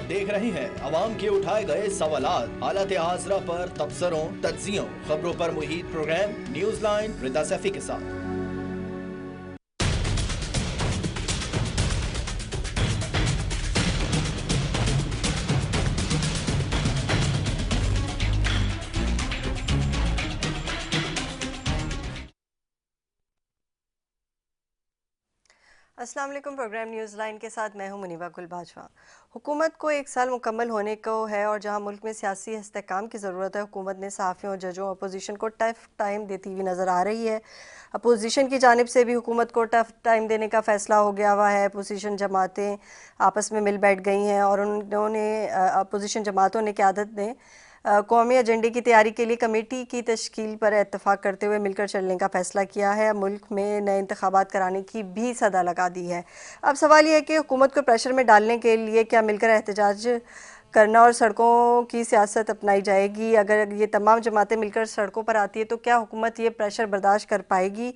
देख रहे हैं अवाम के उठाए गए सवालात, हालत हाजरा पर तबसरों, तज्जियों, खबरों पर मुहित प्रोग्राम न्यूज लाइन रिदा सैफी के साथ। अस्सलाम वालेकुम। प्रोग्राम न्यूज़ लाइन के साथ मैं हूं मुनीबा गुल बाजवा। हुकूमत को 1 साल मुकम्मल होने को है और जहां मुल्क में सियासी इस्तेहकाम की ज़रूरत है, हुकूमत ने सहाफ़ियों, जजों, अपोजिशन को टफ टाइम देती हुई नज़र आ रही है। अपोजिशन की जानिब से भी हुकूमत को टफ टाइम देने का फ़ैसला हो गया हुआ है। अपोजिशन जमातें आपस में मिल बैठ गई हैं और उन्होंने अपोजिशन जमातों ने क़यादत ने कौमी एजेंडे की तैयारी के लिए कमेटी की तश्कील पर इत्तफाक करते हुए मिलकर चलने का फ़ैसला किया है। मुल्क में नए इंतखाबात कराने की भी सदा लगा दी है। अब सवाल यह है कि हुकूमत को प्रेशर में डालने के लिए क्या मिलकर एहतजाज करना और सड़कों की सियासत अपनाई जाएगी? अगर ये तमाम जमातें मिलकर सड़कों पर आती है तो क्या हुकूमत ये प्रेशर बर्दाश्त कर पाएगी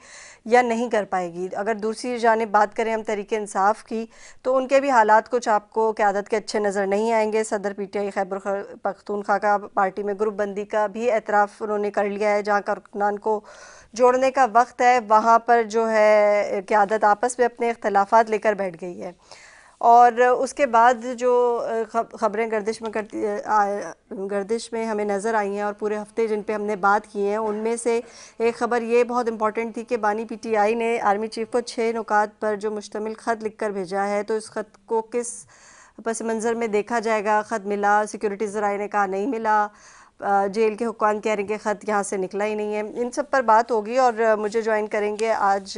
या नहीं कर पाएगी? अगर दूसरी जानिब बात करें हम तहरीक इंसाफ की, तो उनके भी हालात कुछ आपको क़यादत के अच्छे नज़र नहीं आएंगे। सदर PTI खैबर पख्तूनख्वा का पार्टी में ग्रुप बंदी का भी एतराफ़ उन्होंने कर लिया है। जहाँ कारकुनान को जोड़ने का वक्त है, वहाँ पर जो है क़यादत आपस में अपने इख्तलाफात लेकर बैठ गई है। और उसके बाद जो ख़बरें गर्दिश में हमें नज़र आई हैं और पूरे हफ्ते जिन पे हमने बात की है, उनमें से एक ख़बर ये बहुत इंपॉर्टेंट थी कि बानी PTI ने आर्मी चीफ को 6 नुकात पर जो मुश्तमिल ख़त लिख कर भेजा है, तो इस ख़त को किस पस मंज़र में देखा जाएगा? ख़त मिला, सिक्योरिटी ज़राए ने कहा नहीं मिला, जेल के हुक्काम कह रहे हैं कि ख़त यहाँ से निकला ही नहीं है। इन सब पर बात होगी और मुझे ज्वाइन करेंगे आज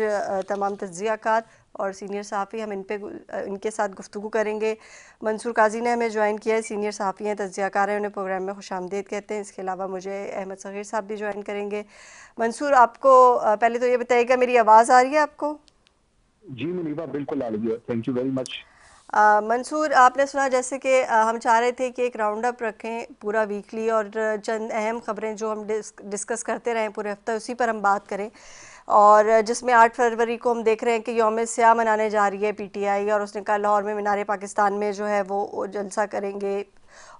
तमाम तज्ज़ियाकार और सीनियर सहाफ़ी। हम इनके साथ गुफ्तगू करेंगे। मंसूर काजी ने हमें ज्वाइन किया है, सीनियर सहाफ़ी हैं, तज्ज़ियाकार हैं, उन्हें प्रोग्राम में खुशामदीद कहते हैं। इसके अलावा मुझे अहमद सग़ीर साहब भी ज्वाइन करेंगे। मंसूर, आपको पहले तो ये बताइएगा मेरी आवाज़ आ रही है आपको? जी मुनीबा, बिल्कुल आ रही है। Thank you very much. Mansoor, आपने सुना जैसे कि हम चाह रहे थे कि एक राउंड अप रखें पूरा वीकली और चंद अहम ख़बरें जो हम डिस्कस करते रहें पूरे हफ्ते, उसी पर हम बात करें। और जिसमें 8 फरवरी को हम देख रहे हैं कि यौम स्याह मनाने जा रही है PTI, और उसने कहा लाहौर में मीनार पाकिस्तान में जो है वो जलसा करेंगे,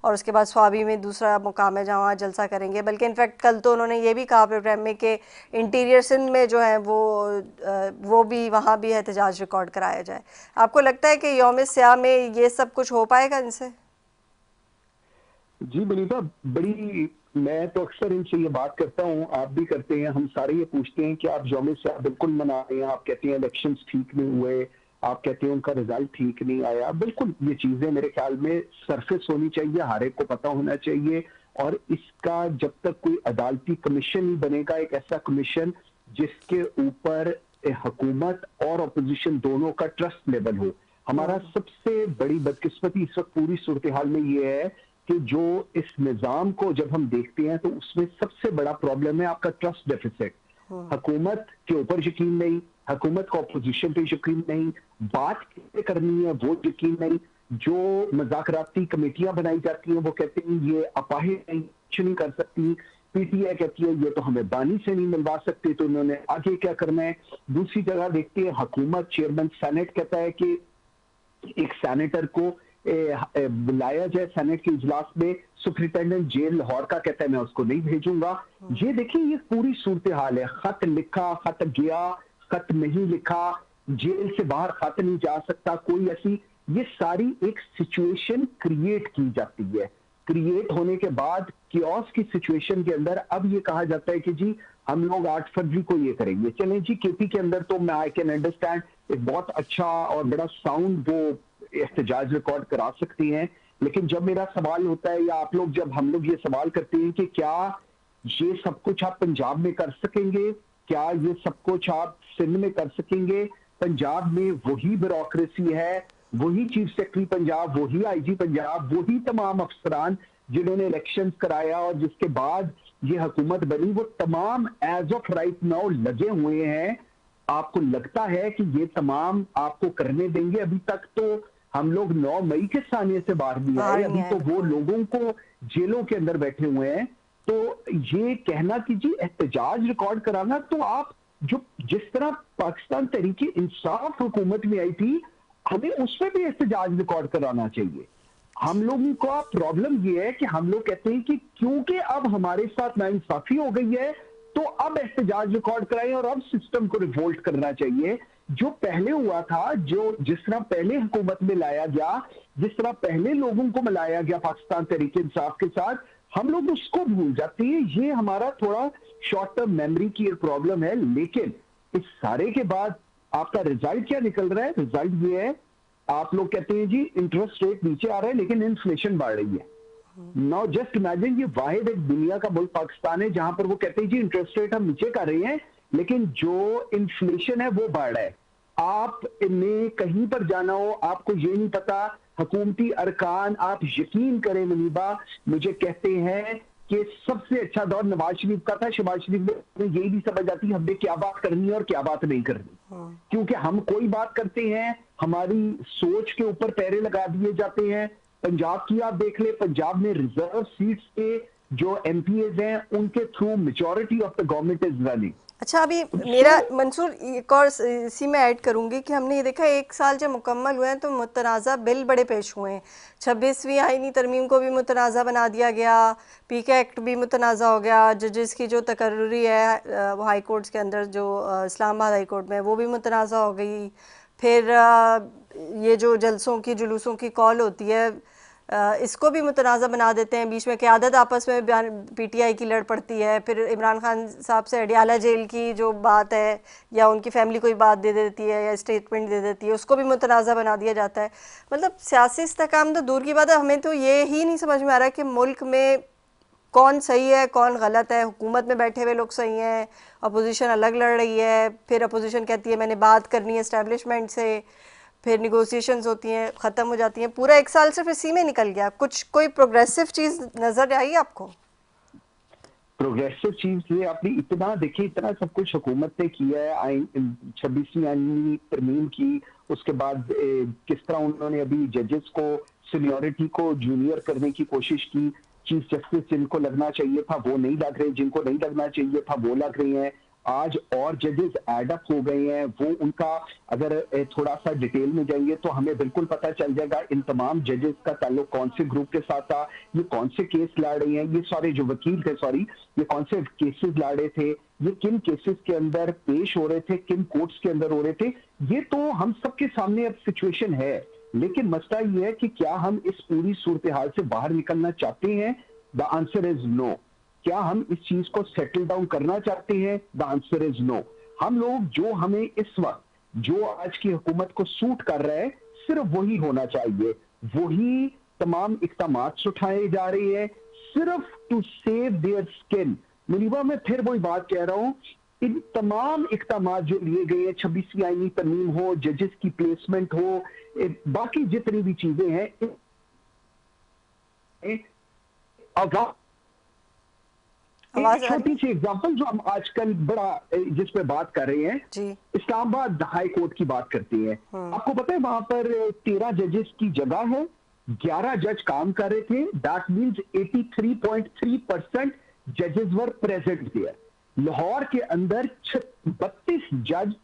और उसके बाद स्वाबी में दूसरा मुकाम है जहाँ वहाँ जलसा करेंगे। बल्कि इनफैक्ट कल तो उन्होंने ये भी कहा प्रोग्राम में कि इंटीरियर सिंध में जो है वो भी वहाँ भी एहतजाज रिकॉर्ड कराया जाए। आपको लगता है कि यौम स्याह में ये सब कुछ हो पाएगा इनसे? जी मुनीबा, मैं तो अक्सर इनसे ये बात करता हूँ, आप भी करते हैं, हम सारे ये पूछते हैं कि आप यौम स्याह बिल्कुल मना रहे हैं। आप कहते हैं इलेक्शंस ठीक नहीं हुए, आप कहते हैं उनका रिजल्ट ठीक नहीं आया। बिल्कुल ये चीजें मेरे ख्याल में सरफेस होनी चाहिए, हर एक को पता होना चाहिए। और इसका जब तक कोई अदालती कमीशन नहीं बनेगा, एक ऐसा कमीशन जिसके ऊपर हुकूमत और अपोजिशन दोनों का ट्रस्ट लेवल हो। हमारा सबसे बड़ी बदकिस्मती इस वक्त पूरी सूरत हाल में ये है कि जो इस निजाम को जब हम देखते हैं तो उसमें सबसे बड़ा प्रॉब्लम है आपका ट्रस्ट डेफिसिट। हुकूमत के ऊपर यकीन नहीं, हुकूमत को अपोजिशन पे यकीन नहीं, बात कैसे करनी है वो यकीन नहीं। जो मज़ाकराती कमेटियां बनाई जाती हैं वो कहते हैं ये अपाहिज नहीं, कुछ नहीं कर सकती। PTI कहती है ये तो हमें बानी से नहीं मिलवा सकते, तो उन्होंने आगे क्या करना है। दूसरी जगह देखते हैं हुकूमत, चेयरमैन सेनेट कहता है कि एक सेनेटर को बुलाया जाए सेनेट के इजलास में। सुप्रिंटेंडेंट जेल लाहौर का कहता है मैं उसको नहीं भेजूंगा। ये देखिए ये पूरी सूरत हाल है। खत लिखा, खत गया, खत नहीं लिखा, जेल से बाहर खत नहीं जा सकता कोई, ऐसी ये सारी एक सिचुएशन क्रिएट की जाती है। क्रिएट होने के बाद कियोस की सिचुएशन के अंदर अब ये कहा जाता है कि जी हम लोग 8 फरवरी को ये करेंगे। चलें जी, KP के अंदर तो मैं आई कैन अंडरस्टैंड एक बहुत अच्छा और बड़ा साउंड वो एहतजाज रिकॉर्ड करा सकती हैं। लेकिन जब मेरा सवाल होता है या आप लोग जब हम लोग ये सवाल करते हैं कि क्या ये सब कुछ आप पंजाब में कर सकेंगे, क्या ये सब कुछ आप सिंध में कर सकेंगे? पंजाब में वही ब्यूरोक्रेसी है, वही चीफ सेक्रेटरी पंजाब, वही IG पंजाब, वही तमाम अफसरान जिन्होंने इलेक्शन कराया और जिसके बाद ये हुकूमत बनी, वो तमाम एज ऑफ राइट नाउ लगे हुए हैं। आपको लगता है कि ये तमाम आपको करने देंगे? अभी तक तो हम लोग 9 मई के सानिए से बाहर नहीं आए, अभी तो वो लोगों को जेलों के अंदर बैठे हुए हैं। तो ये कहना कि जी एहतजाज रिकॉर्ड कराना, तो आप जो जिस तरह पाकिस्तान तहरीक इंसाफ हुकूमत में आई थी, हमें उसमें भी एहतजाज रिकॉर्ड कराना चाहिए। हम लोगों का प्रॉब्लम ये है कि हम लोग कहते हैं कि क्योंकि अब हमारे साथ नाइंसाफी हो गई है तो अब एहतजाज रिकॉर्ड कराएं और अब सिस्टम को रिवोल्ट करना चाहिए। जो पहले हुआ था, जो जिस तरह पहले हुकूमत में लाया गया, जिस तरह पहले लोगों को मिलाया गया पाकिस्तान तहरीक इंसाफ के साथ, हम लोग उसको भूल जाते हैं। ये हमारा थोड़ा शॉर्ट टर्म मेमोरी की प्रॉब्लम है। लेकिन इस सारे के बाद आपका रिजल्ट क्या निकल रहा है? रिजल्ट ये है, आप लोग कहते हैं जी इंटरेस्ट रेट नीचे आ रहा है लेकिन इन्फ्लेशन बढ़ रही है। नाउ जस्ट इमेजिन, ये वाहिद एक दुनिया का मुल्क पाकिस्तान है जहां पर वो कहते हैं जी इंटरेस्ट रेट हम नीचे कर रहे हैं लेकिन जो इन्फ्लेशन है वो बढ़ रहा है। आप ने कहीं पर जाना हो, आपको ये नहीं पता, हुकूमती अरकान, आप यकीन करें मुनीबा, मुझे कहते हैं कि सबसे अच्छा दौर नवाज शरीफ का था। शहबाज शरीफ में यही भी समझ आती है हमने क्या बात करनी है और क्या बात नहीं करनी, क्योंकि हम कोई बात करते हैं हमारी सोच के ऊपर पैरे लगा दिए जाते हैं। पंजाब की आप देख ले, पंजाब में रिजर्व सीट्स के जो एमपीएज हैं उनके through majority of the government is running. अच्छा, अभी मेरा मंसूर एक और इसी में ऐड करूंगी कि हमने ये देखा 1 साल जब मुकम्मल हुए हैं तो मुतनाज़ा बिल बड़े पेश हुए हैं। 26वीं आईनी तरमीम को भी मुतनाज़ा बना दिया गया, पीके एक्ट भी मुतनाज़ा हो गया, जजेस की जो तकर्री है वो हाई कोर्ट्स के अंदर जो इस्लामाबाद हाई कोर्ट में वो भी मुतनाज़ा हो गई। फिर ये जो जलसों की जुलूसों की कॉल होती है इसको भी मुतनाज़ा बना देते हैं, बीच में क़यादत आपस में पीटीआई की लड़ पड़ती है। फिर इमरान खान साहब से अडियाला जेल की जो बात है या उनकी फैमिली कोई बात दे देती है या स्टेटमेंट दे देती है उसको भी मुतनाज़ा बना दिया जाता है। मतलब सियासी इस्तेहकाम तो दूर की बात है, हमें तो ये ही नहीं समझ में आ रहा है कि मुल्क में कौन सही है कौन गलत है। हुकूमत में बैठे हुए लोग सही हैं, अपोजिशन अलग लड़ रही है, फिर अपोजिशन कहती है मैंने बात करनी है एस्टेब्लिशमेंट से, फिर निगोसिएशंस होती हैं, ख़त्म हो जाती हैं। पूरा 1 साल सिर्फ इसी में निकल गया। कुछ कोई प्रोग्रेसिव चीज़ नज़र आई आपको? प्रोग्रेसिव चीज ये आपने इतना देखिए, इतना सब कुछ हुकूमत ने किया है। आइन 26वीं आईनी तरमीम की, उसके बाद किस तरह उन्होंने अभी जजेस को सीनियरिटी को जूनियर करने की कोशिश की। चीफ जस्टिस जिनको लगना चाहिए था वो नहीं लग रहे, जिनको नहीं लगना चाहिए था वो लग रहे हैं। आज और जजेस एड अप हो गए हैं। वो उनका अगर थोड़ा सा डिटेल में जाएंगे तो हमें बिल्कुल पता चल जाएगा इन तमाम जजेस का ताल्लुक कौन से ग्रुप के साथ था, ये कौन से केस लड़ रहे हैं, ये सारे जो वकील थे, सॉरी, ये कौन से केसेस लड़े थे, ये किन केसेस के अंदर पेश हो रहे थे, किन कोर्ट्स के अंदर हो रहे थे। ये तो हम सबके सामने अब सिचुएशन है। लेकिन मसला ये है कि क्या हम इस पूरी सूरत हाल से बाहर निकलना चाहते हैं? The answer is no. क्या हम इस चीज को सेटल डाउन करना चाहते हैं? The answer is no. हम लोग जो हमें इस वक्त जो आज की हुकूमत को सूट कर रहा है सिर्फ वही होना चाहिए, वही तमाम इक़दामात उठाए जा रहे हैं सिर्फ to save their skin. Muniba, मैं फिर वही बात कह रहा हूं, इन तमाम इक़दामात जो लिए गए हैं, 26वीं आईनी तरमीम हो, जजेस की प्लेसमेंट हो, बाकी जितनी भी चीजें हैं, एक छोटी सी एग्जांपल जो हम आजकल बड़ा जिस पे बात कर रहे हैं जी, इस्लामाबाद हाई कोर्ट की बात करते हैं। आपको पता है वहां पर 13 जजेस की जगह है, 11 जज काम कर रहे थे। दैट मीन्स 83.3% जजेस वर प्रेजेंट देयर। लाहौर के अंदर 32 जज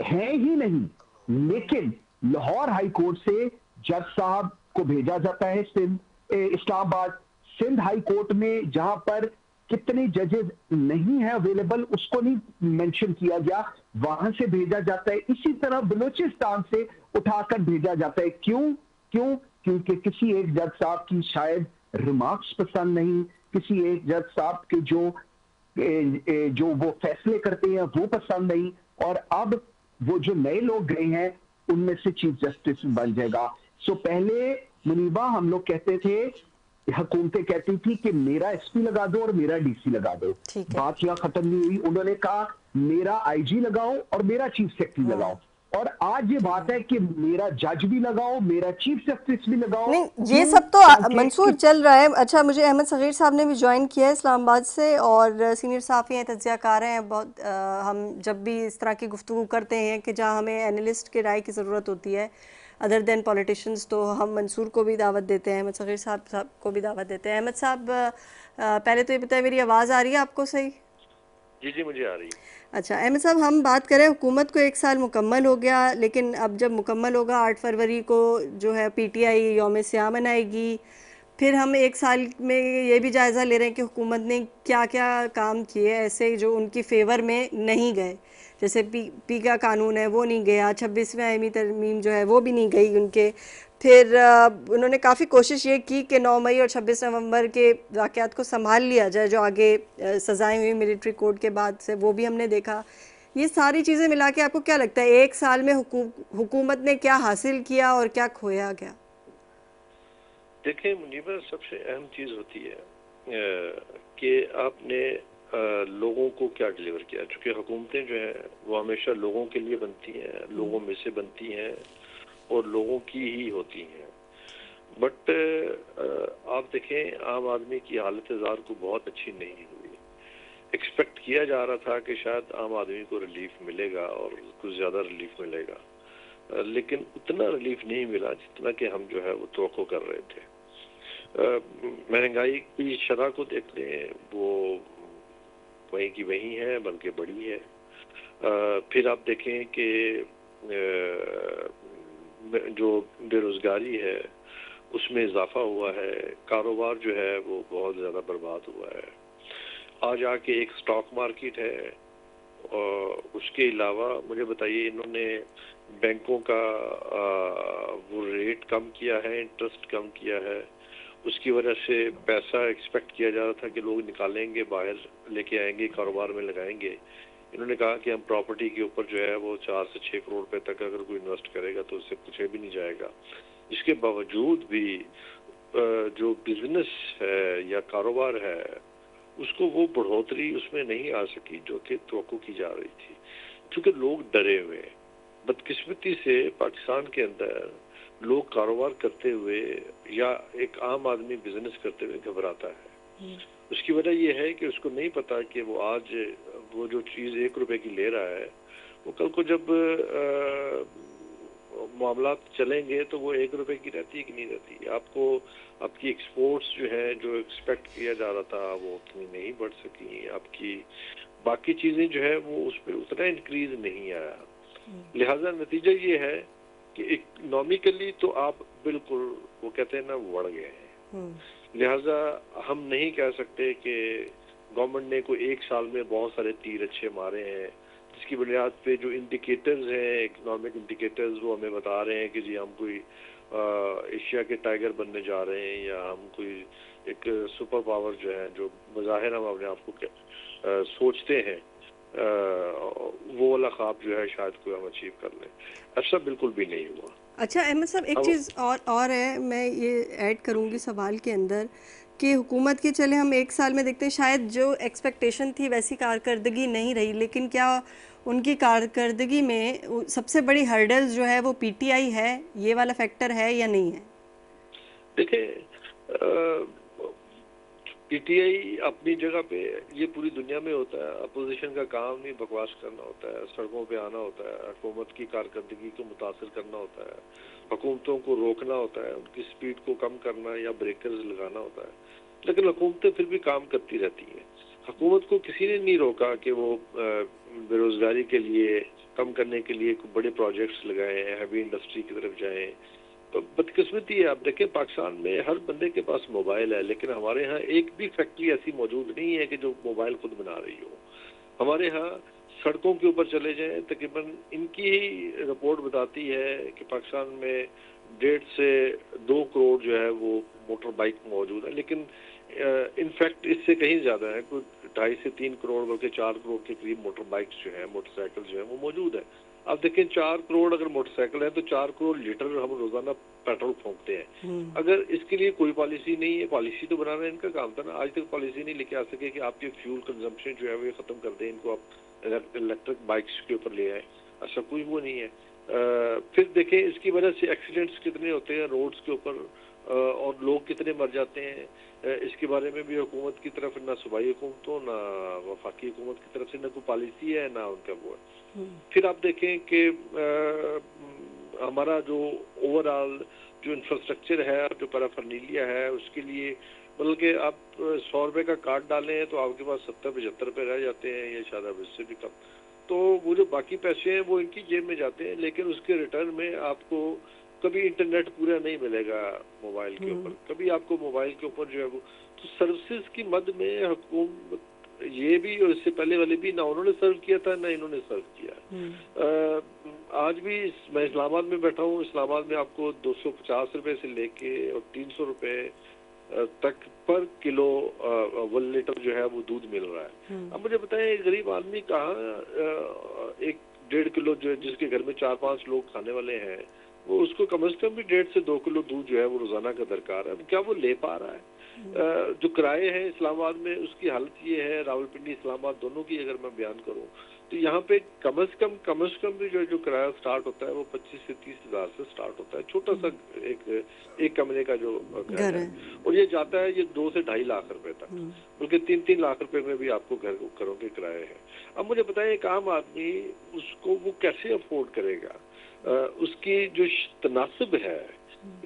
हैं ही नहीं, लेकिन लाहौर हाई कोर्ट से जज साहब को भेजा जाता है इस्लामाबाद। सिंध हाई कोर्ट में जहां पर कितने जजेस नहीं है अवेलेबल उसको नहीं मेंशन किया गया, वहां से भेजा जाता है। इसी तरह बलूचिस्तान से उठाकर भेजा जाता है। क्योंकि किसी एक जज साहब की शायद रिमार्क्स पसंद नहीं, किसी एक जज साहब के जो वो फैसले करते हैं वो पसंद नहीं, और अब वो जो नए लोग गए हैं उनमें से चीफ जस्टिस बन जाएगा। सो पहले मुनीबा हम लोग कहते थे, हुकूमतें कहती थी कि मेरा एसपी लगा दो और मेरा डीसी लगा दो। बात यहां खत्म नहीं हुई, उन्होंने कहा मेरा आईजी लगाओ और मेरा चीफ सेक्रेटरी लगाओ। और आज ये बात है कि मेरा जज भी लगाओ, मेरा चीफ जस्टिस भी लगाओ। नहीं, ये सब तो मंसूर चल रहा है। अच्छा, मुझे अहमद सगीर साहब ने भी ज्वाइन किया है इस्लामाबाद से और सीनियर सहाफ़ी हैं, तज्ज़ियाकार हैं बहुत। हम जब भी इस तरह की गुफ्तगू करते हैं कि जहाँ हमें एनालिस्ट के राय की ज़रूरत होती है अदर देन पॉलिटिशियंस, तो हम मंसूर को भी दावत देते हैं, अहमद सगीर साहब को भी दावत देते हैं। अहमद साहब, पहले तो ये बताएं मेरी आवाज़ आ रही है आपको सही? जी जी, मुझे आ रही है। अच्छा अहमद साहब, हम बात करें हुकूमत को 1 साल मुकम्मल हो गया, लेकिन अब जब मुकम्मल होगा 8 फरवरी को जो है पीटीआई यौम स्याह मनाएगी। फिर हम 1 साल में ये भी जायज़ा ले रहे हैं कि हुकूमत ने क्या क्या काम किए ऐसे जो उनकी फेवर में नहीं गए। जैसे पी का कानून है वो नहीं गया, 26वें आईनी तरमीम जो है वो भी नहीं गई उनके। फिर उन्होंने काफ़ी कोशिश ये की कि 9 मई और 26 नवंबर के वाक़यात को संभाल लिया जाए, जो आगे सज़ाएं हुई मिलिट्री कोड के बाद से, वो भी हमने देखा। ये सारी चीज़ें मिला के आपको क्या लगता है 1 साल में हुकूमत ने क्या हासिल किया और क्या खोया गया? देखिए मुनीबा, सबसे अहम चीज होती है कि आपने लोगों को क्या डिलीवर किया। चूंकि हुकूमतें जो है वो हमेशा लोगों के लिए बनती हैं, लोगों में से बनती हैं और लोगों की ही होती हैं। बट आप देखें, आम आदमी की हालत ज़ार को बहुत अच्छी नहीं हुई। एक्सपेक्ट किया जा रहा था कि शायद आम आदमी को रिलीफ मिलेगा और कुछ ज़्यादा रिलीफ मिलेगा, लेकिन उतना रिलीफ नहीं मिला जितना कि हम जो है वो तवक्को कर रहे थे। महंगाई की शरह को देख लें, वो वहीं की वहीं है, बल्कि बड़ी है। फिर आप देखें कि जो बेरोजगारी है उसमें इजाफा हुआ है, कारोबार जो है वो बहुत ज़्यादा बर्बाद हुआ है। आज आके एक स्टॉक मार्केट है, और उसके अलावा मुझे बताइए, इन्होंने बैंकों का वो रेट कम किया है, इंटरेस्ट कम किया है। उसकी वजह से पैसा एक्सपेक्ट किया जा रहा था कि लोग निकालेंगे, बाहर लेके आएंगे, कारोबार में लगाएंगे। इन्होंने कहा कि हम प्रॉपर्टी के ऊपर जो है वो 4 से 6 करोड़ रुपए तक अगर कोई इन्वेस्ट करेगा तो उससे पूछे भी नहीं जाएगा। इसके बावजूद भी जो बिजनेस है या कारोबार है उसको वो बढ़ोतरी उसमें नहीं आ सकी जो कि तवक्को की जा रही थी, क्योंकि लोग डरे हुए हैं। बदकिस्मती से पाकिस्तान के अंदर लोग कारोबार करते हुए या एक आम आदमी बिजनेस करते हुए घबराता है। उसकी वजह यह है कि उसको नहीं पता कि वो आज वो जो चीज़ 1 रुपए की ले रहा है, वो कल को जब मामला चलेंगे तो वो 1 रुपए की रहती है कि नहीं रहती। आपको आपकी एक्सपोर्ट्स जो है, जो एक्सपेक्ट किया जा रहा था वो उतनी नहीं बढ़ सकी। आपकी बाकी चीजें जो है वो उस पर उतना इंक्रीज नहीं आया। लिहाजा नतीजा ये है कि इकोनॉमिकली तो आप बिल्कुल, वो कहते हैं ना, बढ़ गए हैं। लिहाजा हम नहीं कह सकते कि गवर्नमेंट ने कोई 1 साल में बहुत सारे तीर अच्छे मारे हैं, जिसकी बुनियाद पे जो इंडिकेटर्स हैं, इकोनॉमिक इंडिकेटर्स, वो हमें बता रहे हैं कि जी हम कोई एशिया के टाइगर बनने जा रहे हैं, या हम कोई एक सुपर पावर जो है, जो बज़ाहिर हम अपने आप को सोचते हैं, वो वाला ख्वाब जो है शायद कोई हम अचीव कर लें। ऐसा बिल्कुल भी नहीं हुआ। अच्छा अहमद साहब, एक चीज़ और है, मैं ये ऐड करूँगी सवाल के अंदर कि हुकूमत की, चले हम 1 साल में देखते हैं शायद जो एक्सपेक्टेशन थी वैसी कारकर्दगी नहीं रही, लेकिन क्या उनकी कारकर्दगी में सबसे बड़ी हर्डल्स जो है वो पीटीआई है, ये वाला फैक्टर है या नहीं है? देखिए, पीटीआई अपनी जगह पे, ये पूरी दुनिया में होता है। अपोजिशन का काम नहीं बकवास करना होता है, सड़कों पे आना होता है, हुकूमत की कारकर्दगी को मुतासर करना होता है, हुकूमतों को रोकना होता है, उनकी स्पीड को कम करना या ब्रेकर्स लगाना होता है। लेकिन हुकूमतें फिर भी काम करती रहती हैं। हुकूमत को किसी ने नहीं रोका कि वो बेरोजगारी के लिए कम करने के लिए बड़े प्रोजेक्ट्स लगाए, हैवी इंडस्ट्री की तरफ जाएं। तो बदकिस्मती है, आप देखें पाकिस्तान में हर बंदे के पास मोबाइल है, लेकिन हमारे यहाँ एक भी फैक्ट्री ऐसी मौजूद नहीं है कि जो मोबाइल खुद बना रही हो। हमारे यहाँ सड़कों के ऊपर चले जाएं, तकरीबन इनकी ही रिपोर्ट बताती है कि पाकिस्तान में 1.5 से 2 करोड़ जो है वो मोटर बाइक मौजूद है, लेकिन इनफैक्ट इससे कहीं ज्यादा है, कुछ 2.5 से 3 करोड़ बल्कि 4 करोड़ के करीब मोटर बाइक्स जो है, मोटरसाइकिल जो है वो मौजूद है। आप देखें 4 करोड़ अगर मोटरसाइकिल है तो 4 करोड़ लीटर हम रोजाना पेट्रोल फूंकते हैं। अगर इसके लिए कोई पॉलिसी नहीं है, पॉलिसी तो बनाना इनका काम था ना, आज तक पॉलिसी नहीं लेके आ सके कि आपके फ्यूल कंजम्पशन जो है वो खत्म कर दें, इनको आप इलेक्ट्रिक बाइक्स के ऊपर ले आए। ऐसा कोई वो नहीं है। फिर देखें इसकी वजह से एक्सीडेंट्स कितने होते हैं रोड्स के ऊपर, और लोग कितने मर जाते हैं। इसके बारे में भी हुकूमत की तरफ, ना सूबाई हुकूमतों ना वफाकी हुकूमत की तरफ से ना कोई पॉलिसी है, ना उनका वो है। फिर आप देखें कि हमारा जो ओवरऑल जो इंफ्रास्ट्रक्चर है, जो पैराफर्नीलिया है, उसके लिए बल्कि आप 100 रुपए का कार्ड डालें तो आपके पास 70-75 रुपए रह जाते हैं, या शायद अब इससे भी कम। तो वो जो बाकी पैसे हैं वो इनकी जेब में जाते हैं, लेकिन उसके रिटर्न में आपको कभी इंटरनेट पूरा नहीं मिलेगा मोबाइल के ऊपर, कभी आपको मोबाइल के ऊपर जो है वो, तो सर्विसेज की मद में हुकूमत ये भी और इससे पहले वाले भी ना उन्होंने सर्व किया था ना इन्होंने सर्व किया। आज भी मैं इस्लामाबाद में बैठा हूँ, इस्लामाबाद में आपको 250 रुपए से लेके और 300 रुपए तक पर किलो 1 लीटर जो है वो दूध मिल रहा है। अब मुझे बताएं, गरीब आदमी कहाँ 1-1.5 किलो जो है, जिसके घर में 4-5 लोग खाने वाले हैं, वो उसको कम से कम भी 1.5 से 2 किलो दूध जो है वो रोजाना का दरकार है। अब क्या वो ले पा रहा है? जो किराए हैं इस्लामाबाद में, उसकी हालत ये है, रावलपिंडी इस्लामाबाद दोनों की अगर मैं बयान करूं तो यहाँ पे कम से कम भी जो किराया स्टार्ट होता है वो 25 से 30 हजार से स्टार्ट होता है, छोटा सा एक कमरे का जो घर है, और ये जाता है ये 2 से 2.5 लाख रुपए तक, बल्कि 3-3 लाख रुपए में भी आपको घरों के किराए हैं। अब मुझे बताएं, एक आम आदमी उसको वो कैसे अफोर्ड करेगा? उसकी जो तनासब है,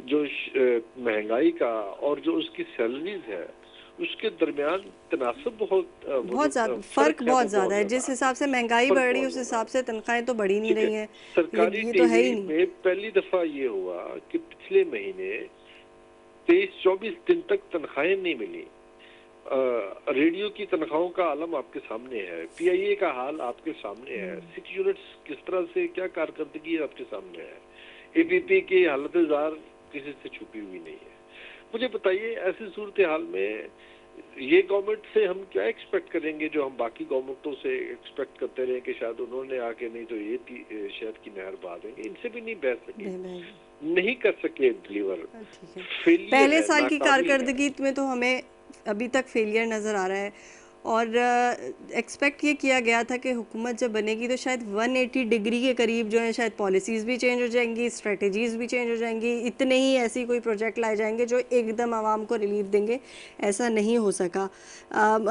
जो महंगाई का और जो उसकी सैलरीज है, उसके दरमियान तनासब बहुत ज्यादा फर्क बहुत ज्यादा है। जिस हिसाब से महंगाई बढ़ रही है उस हिसाब से तनख्वाहें तो बढ़ी नहीं रही हैं। सरकारी ये तो है ही नहीं। में पहली दफा ये हुआ कि पिछले महीने 23-24 दिन तक तनख्वाहें नहीं मिली। रेडियो की तनख्वाहों का आलम आपके सामने है, PIA का हाल आपके सामने है, 6 यूनिट्स किस तरह से क्या कारकर्दगी आपके सामने है, APP की हालत जार किसी से छुपी हुई नहीं है। मुझे बताइए, ऐसी सूरत हाल में ये गवर्नमेंट से हम क्या एक्सपेक्ट करेंगे जो हम बाकी गवर्नमेंटों से एक्सपेक्ट करते रहे कि शायद उन्होंने आके नहीं तो ये शहद की नहर बहा देंगे? इनसे भी नहीं बह सके, नहीं कर सके डिलीवर। पहले साल की कारकर्दगी में तो हमें अभी तक फेलियर नज़र आ रहा है, और एक्सपेक्ट ये किया गया था कि हुकूमत जब बनेगी तो शायद 180 डिग्री के करीब जो है शायद पॉलिसीज़ भी चेंज हो जाएंगी, स्ट्रेटजीज़ भी चेंज हो जाएंगी, इतने ही ऐसी कोई प्रोजेक्ट लाए जाएंगे जो एकदम आवाम को रिलीफ देंगे। ऐसा नहीं हो सका।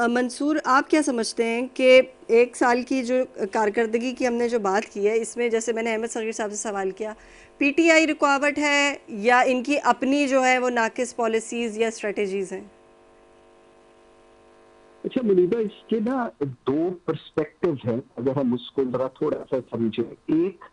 मंसूर, आप क्या समझते हैं कि 1 साल की जो कारकर्दगी की हमने जो बात की है, इसमें जैसे मैंने अहमद सगीर साहब से सवाल किया, PTI रुकावट है या इनकी अपनी जो है वो नाकिस पॉलिसीज़ या स्ट्रेटजीज़ हैं? अच्छा मुनीबा, इसके ना 2 पर्सपेक्टिव हैं, अगर हम उसको जरा थोड़ा सा समझे। एक,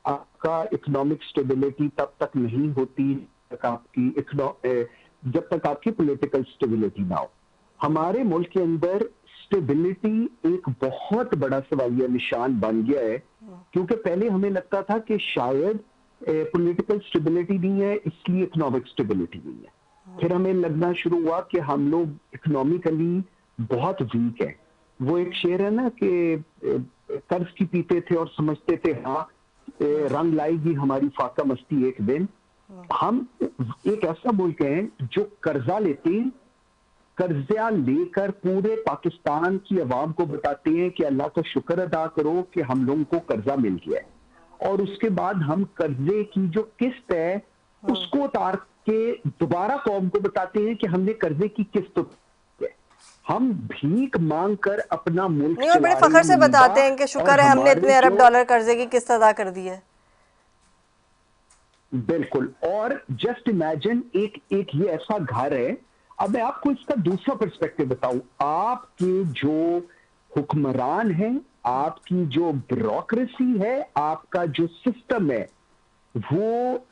आपका इकोनॉमिक स्टेबिलिटी तब तक नहीं होती जब तक आपकी पॉलिटिकल स्टेबिलिटी ना हो। हमारे मुल्क के अंदर स्टेबिलिटी एक बहुत बड़ा सवालिया निशान बन गया है, क्योंकि पहले हमें लगता था कि शायद पॉलिटिकल स्टेबिलिटी नहीं है इसलिए इकोनॉमिक स्टेबिलिटी नहीं है। फिर हमें लगना शुरू हुआ कि हम लोग इकोनॉमिकली बहुत वीक है। वो एक शेर है ना कि कर्ज की पीते थे और समझते थे हाँ रंग लाएगी हमारी फाका मस्ती एक दिन। हम एक ऐसा मुल्क है जो कर्जा लेते हैं, कर्जा लेकर पूरे पाकिस्तान की अवाम को बताते हैं कि अल्लाह का शुक्र अदा करो कि हम लोगों को कर्जा मिल गया है, और उसके बाद हम कर्जे की जो किस्त है उसको उतार के दोबारा कौम को बताते हैं कि हमने कर्जे की किस्त। हम भीख मांग कर अपना मुल्क नहीं, और बड़े फखर से बताते हैं कि शुक्र है हमने इतने अरब डॉलर कर्जे की किस्त अदा कर दी है। बिल्कुल। और जस्ट इमेजिन एक ये ऐसा घर है। अब मैं आपको इसका दूसरा पर्सपेक्टिव बताऊं। आपके जो हुक्मरान हैं, आपकी जो ब्यूरोक्रेसी है, आपका जो सिस्टम है, वो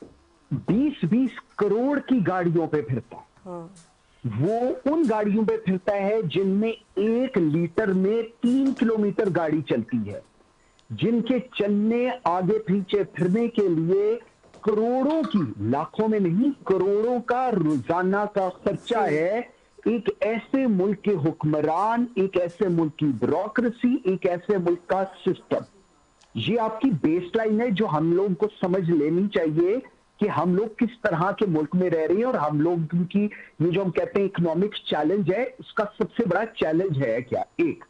20-20 करोड़ की गाड़ियों पे फिरता है। वो उन गाड़ियों पे फिरता है जिनमें 1 लीटर में 3 किलोमीटर गाड़ी चलती है, जिनके चलने आगे पीछे फिरने के लिए करोड़ों की, लाखों में नहीं करोड़ों का रोजाना का खर्चा है। एक ऐसे मुल्क के हुक्मरान, एक ऐसे मुल्क की ब्यूरोक्रेसी, एक ऐसे मुल्क का सिस्टम, ये आपकी बेसलाइन है जो हम लोगों को समझ लेनी चाहिए कि हम लोग किस तरह के मुल्क में रह रहे हैं। और हम लोग की ये जो हम कहते हैं इकोनॉमिक चैलेंज है, उसका सबसे बड़ा चैलेंज है क्या? एक,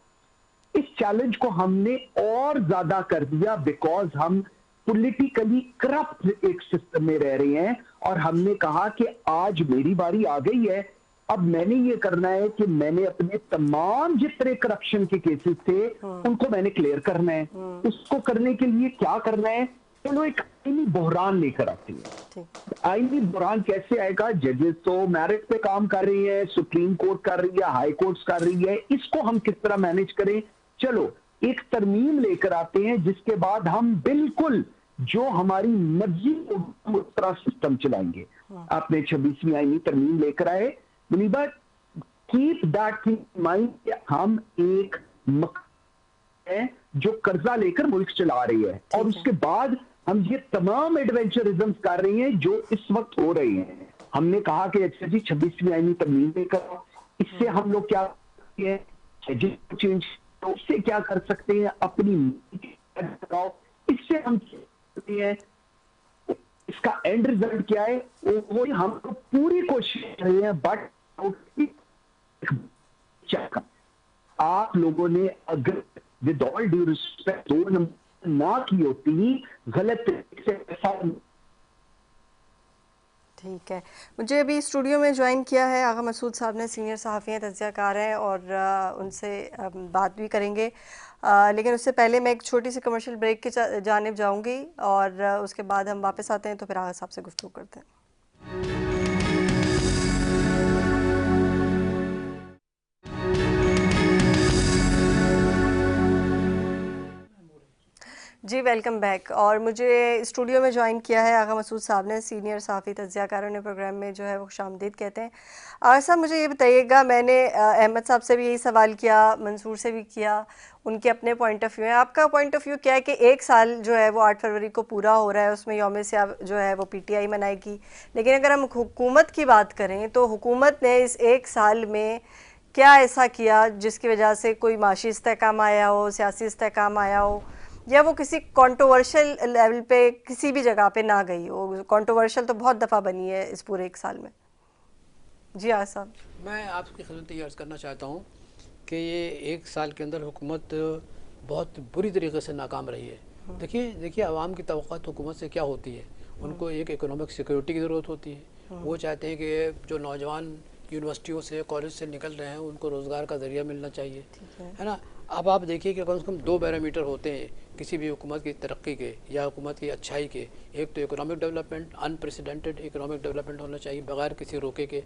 इस चैलेंज को हमने और ज्यादा कर दिया बिकॉज हम पॉलिटिकली करप्ट एक सिस्टम में रह रहे हैं, और हमने कहा कि आज मेरी बारी आ गई है, अब मैंने ये करना है कि मैंने अपने तमाम जितने करप्शन के केसेस थे उनको मैंने क्लियर करना है। उसको करने के लिए क्या करना है? चलो एक आईनी बहरान लेकर आती है। ठीक। आईनी बहरान कैसे आएगा? जजेस तो मेरिट पे काम कर रही है, सुप्रीम कोर्ट कर रही है, हाई कोर्ट कर रही है, इसको हम किस तरह मैनेज करें? चलो एक तरमीम लेकर आते हैं जिसके बाद हम बिल्कुल जो हमारी मर्जी उस तरह सिस्टम चलाएंगे। आपने 26वीं आईनी तरमीम लेकर आए Muniba, keep that thing in mind, हम एक है जो कर्जा लेकर मुल्क चला रही है, और उसके बाद हम ये तमाम एडवेंचरिज्म कर रही हैं जो इस वक्त हो रही हैं। हमने कहा कि अच्छा जी 26वीं आईनी तरमीम करो, इससे हम लोग क्या करते हैं, चेंज, उससे क्या कर सकते हैं, अपनी इससे हम करते हैं। इसका एंड रिजल्ट क्या है? वो हम तो पूरी कोशिश कर रहे हैं, बट आप लोगों ने अगर with all due respect 2 number ना की होती, गलत से ऐसा। ठीक है, मुझे अभी स्टूडियो में ज्वाइन किया है आगा मसूद साहब ने, सीनियर सहाफ़ी हैं, तज्ज़ियाकार हैं, और उनसे बात भी करेंगे। लेकिन उससे पहले मैं एक छोटी सी कमर्शियल ब्रेक की जानिब जाऊंगी, और उसके बाद हम वापस आते हैं तो फिर आगा साहब से गुफ्तगू करते हैं। जी वेलकम बैक। और मुझे स्टूडियो में ज्वाइन किया है आगा मसूद साहब ने, सीनियर सहाफ़ी तज्ज़ियाकार ने, प्रोग्राम में जो है वो खुशामदीद कहते हैं। आगा साहब मुझे ये बताइएगा, मैंने अहमद साहब से भी यही सवाल किया, मंसूर से भी किया, उनके अपने पॉइंट ऑफ व्यू है। आपका पॉइंट ऑफ व्यू क्या है कि 1 साल जो है वो 8 फरवरी को पूरा हो रहा है, उसमें यौम सियाह जो है वो PTI मनाएगी, लेकिन अगर हम हुकूमत की बात करें तो हुकूमत ने इस 1 साल में क्या ऐसा किया जिसकी वजह से कोई माशी इस्तेहकाम आया हो, सियासी इस्तेहकाम आया हो, या वो किसी कंट्रोवर्शियल लेवल पे किसी भी जगह पे ना गई हो? कंट्रोवर्शियल तो बहुत दफ़ा बनी है इस पूरे 1 साल में। जी हाँ साहब, मैं आपकी खिदमत ये अर्ज़ करना चाहता हूँ कि ये 1 साल के अंदर हुकूमत बहुत बुरी तरीके से नाकाम रही है। देखिए आवाम की तवक्कुआत हुकूमत से क्या होती है, उनको एक इकोनॉमिक सिक्योरिटी की ज़रूरत होती है। वो चाहते हैं कि जो नौजवान यूनिवर्सिटियों से, कॉलेज से निकल रहे हैं, उनको रोज़गार का ज़रिया मिलना चाहिए, है ना। अब आप देखिए कि कम से कम 2 पैरामीटर होते हैं किसी भी हुकूमत की तरक्की के या हुकूमत की अच्छाई के। एक तो economic development, unprecedented economic development होना चाहिए बगैर किसी रोके के।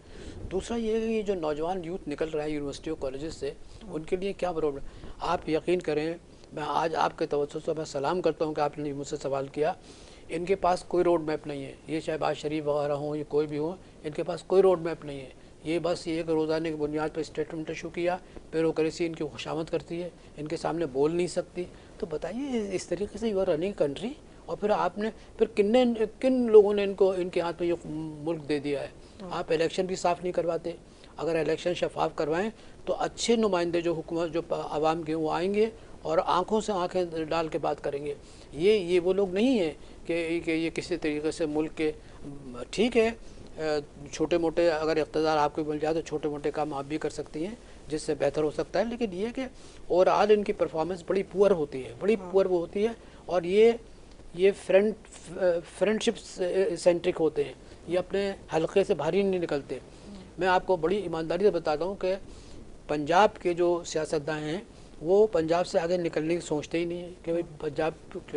दूसरा ये है कि जो नौजवान यूथ निकल रहा है यूनिवर्सिटियों कॉलेजेस से, उनके लिए क्या प्रॉब्लम। आप यकीन करें, मैं आज आपके तवज्जुह से मैं सलाम करता हूँ कि आपने मुझसे सवाल किया। इनके पास कोई रोड मैप नहीं है, ये शहबाज शरीफ वगैरह हों या कोई भी हो, इनके पास कोई रोड मैप नहीं है। ये बस ये एक रोज़ाने की बुनियाद पर स्टेटमेंट इशू किया, ब्यूरोक्रेसी इनकी खुशामद करती है, इनके सामने बोल नहीं सकती। तो बताइए, इस तरीके से यू आर रनिंग कंट्री, और फिर आपने फिर किन लोगों ने इनको इनके हाथ में ये मुल्क दे दिया है। आप इलेक्शन भी साफ़ नहीं करवाते। अगर इलेक्शन शफाफ करवाएं तो अच्छे नुमाइंदे जो हुकूमत जो आवाम के वो आएंगे और आंखों से आंखें डाल के बात करेंगे। ये वो लोग नहीं हैं कि ये किसी तरीके से मुल्क के, ठीक है छोटे मोटे अगर इक़्तिदार आपको मिल जाए तो छोटे मोटे काम आप भी कर सकती हैं जिससे बेहतर हो सकता है, लेकिन ये कि ओवरऑल इनकी परफॉर्मेंस बड़ी पुअर होती है, बड़ी पुअर वो होती है। और ये फ्रेंडशिप सेंट्रिक होते हैं, ये अपने हल्के से बाहर ही नहीं निकलते। मैं आपको बड़ी ईमानदारी से बताता हूँ कि पंजाब के जो सियासतदान हैं वो पंजाब से आगे निकलने की सोचते ही नहीं है कि भाई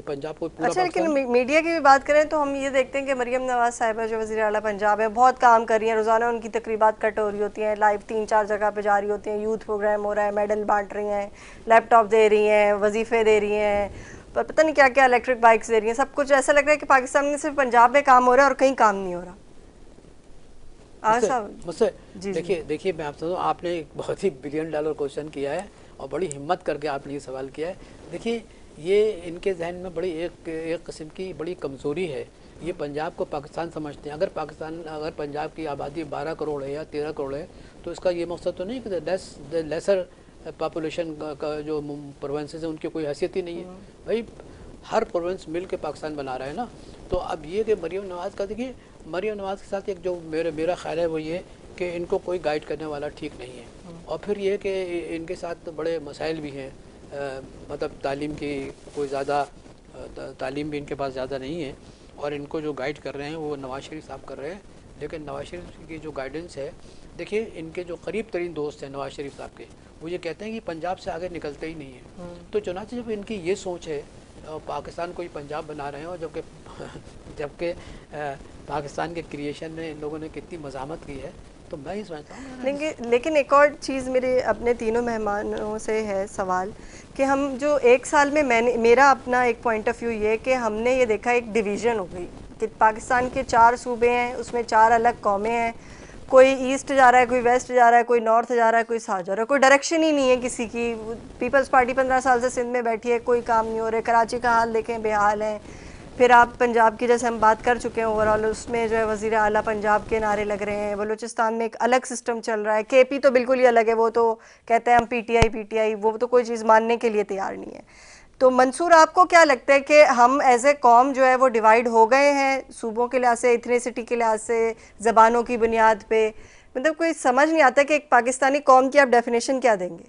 पंजाब को पूरा। अच्छा, लेकिन मीडिया की भी बात करें तो हम ये देखते हैं कि मरियम नवाज साहिबा जो वज़ीर आला पंजाब है, बहुत काम कर रही हैं, रोज़ाना उनकी तकरीबात कट हो रही होती हैं, लाइव 3-4 जगह पे जा रही होती हैं, यूथ प्रोग्राम हो रहा है, मेडल बांट रही हैं, लैपटॉप दे रही हैं, वजीफ़े दे रही हैं, पर पता नहीं क्या क्या इलेक्ट्रिक बाइक्स दे रही हैं, सब कुछ ऐसा लग रहा है कि पाकिस्तान में सिर्फ पंजाब में काम हो रहा है और कहीं काम नहीं हो रहा। मुझसे देखिए मैं आपसे आपने एक बहुत ही $1 बिलियन क्वेश्चन किया है और बड़ी हिम्मत करके आपने ये सवाल किया है। देखिए ये इनके जहन में बड़ी एक किस्म की बड़ी कमज़ोरी है। ये पंजाब को पाकिस्तान समझते हैं। अगर पंजाब की आबादी 12 करोड़ है या 13 करोड़ है तो इसका ये मकसद तो नहीं कि लेसर पॉपुलेशन का जो प्रोविंसेस है उनकी कोई हैसियत ही नहीं है। भाई हर प्रोविंस मिल के पाकिस्तान बना रहा है ना। तो अब ये कि मरियम नवाज़ का, देखिए मरियम नवाज़ के साथ एक जो मेरा ख्याल है वो ये कि इनको कोई गाइड करने वाला ठीक नहीं है। और फिर ये कि इनके साथ बड़े मसाइल भी हैं, मतलब तालीम की कोई ज़्यादा तालीम भी इनके पास ज़्यादा नहीं है और इनको जो गाइड कर रहे हैं वो नवाज़ शरीफ साहब कर रहे हैं। लेकिन नवाज़ शरीफ की जो गाइडेंस है, देखिए इनके जो करीब तरीन दोस्त हैं नवाज़ शरीफ साहब के, वो ये कहते हैं कि पंजाब से आगे निकलते ही नहीं है। तो चुनांचे जब इनकी ये सोच है पाकिस्तान को ही पंजाब बना रहे हैं, और जबकि पाकिस्तान के क्रिएशन में इन लोगों ने कितनी मज़ामत की है। तो मैं ही समझता हूँ। लेकिन एक और चीज़ मेरे अपने तीनों मेहमानों से है सवाल कि हम जो एक साल में मेरा अपना एक पॉइंट ऑफ व्यू ये कि हमने ये देखा एक डिवीज़न हो गई कि पाकिस्तान के 4 सूबे हैं, उसमें 4 अलग कौमें हैं, कोई ईस्ट जा रहा है, कोई वेस्ट जा रहा है, कोई नॉर्थ जा रहा है, कोई साउथ जा रहा है, कोई डायरेक्शन ही नहीं है किसी की। पीपल्स पार्टी 15 साल से सिंध में बैठी है, कोई काम नहीं हो रहा है। कराची का हाल देखें, बेहाल है। फिर आप पंजाब की जैसे हम बात कर चुके हैं ओवरऑल, उसमें जो है वज़ीर आला पंजाब के नारे लग रहे हैं। बलूचिस्तान में एक अलग सिस्टम चल रहा है। केपी तो बिल्कुल ही अलग है, वो तो कहते हैं हम पीटीआई, वो तो कोई चीज़ मानने के लिए तैयार नहीं है। तो मंसूर, आपको क्या लगता है कि हम एज ए कौम जो है वो डिवाइड हो गए हैं सूबों के लिहाज से, इथनिसिटी के लिहाज से, ज़बानों की बुनियाद पे? मतलब कोई समझ नहीं आता कि एक पाकिस्तानी कौम की आप डेफिनेशन क्या देंगे?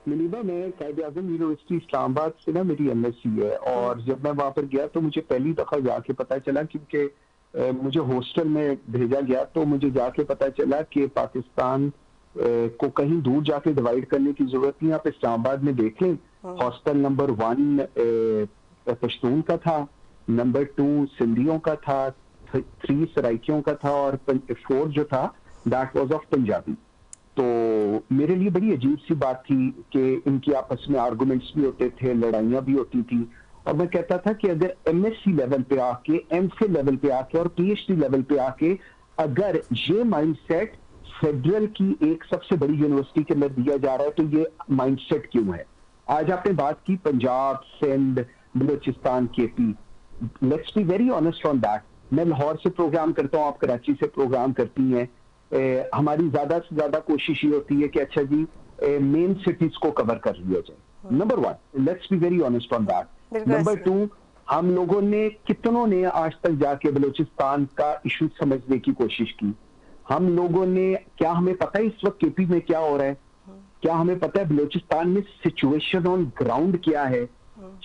मुनीबा, मैं कायद आज़म यूनिवर्सिटी इस्लामाबाद से ना मेरी एमएससी है, और जब मैं वहां पर गया तो मुझे पहली दफा जाके पता चला, क्योंकि मुझे हॉस्टल में भेजा गया, तो मुझे जाके पता चला कि पाकिस्तान को कहीं दूर जाके डिवाइड करने की जरूरत नहीं। आप इस्लामाबाद में देख लें, हॉस्टल नंबर 1 पश्तून का था, नंबर 2 सिंधियों का था, 3 सराइकियों का था, और 4 जो था दैट वाज ऑफ पंजाबी। तो मेरे लिए बड़ी अजीब सी बात थी कि इनकी आपस में आर्गुमेंट्स भी होते थे, लड़ाइयां भी होती थी, और मैं कहता था कि अगर एमएससी लेवल पे आके, एमफिल लेवल पे आके और पीएचडी लेवल पे आके अगर ये माइंडसेट फेडरल की एक सबसे बड़ी यूनिवर्सिटी के अंदर दिया जा रहा है, तो ये माइंडसेट क्यों है? आज आपने बात की Punjab, Sindh, Balochistan, KP. Let's be very honest on that. मैं लाहौर से प्रोग्राम करता हूँ, आप कराची से प्रोग्राम करती हैं। हमारी ज्यादा से ज्यादा कोशिश ये होती है कि अच्छा जी मेन सिटीज को कवर कर लिया जाए। Number 1, let's be very honest on that. Number 2, हम लोगों ने कितनों ने आज तक जाके बलूचिस्तान का इशू समझने की कोशिश की? हम लोगों ने, क्या हमें पता है इस वक्त केपी में क्या हो रहा है? क्या हमें पता है बलूचिस्तान में सिचुएशन ऑन ग्राउंड क्या है?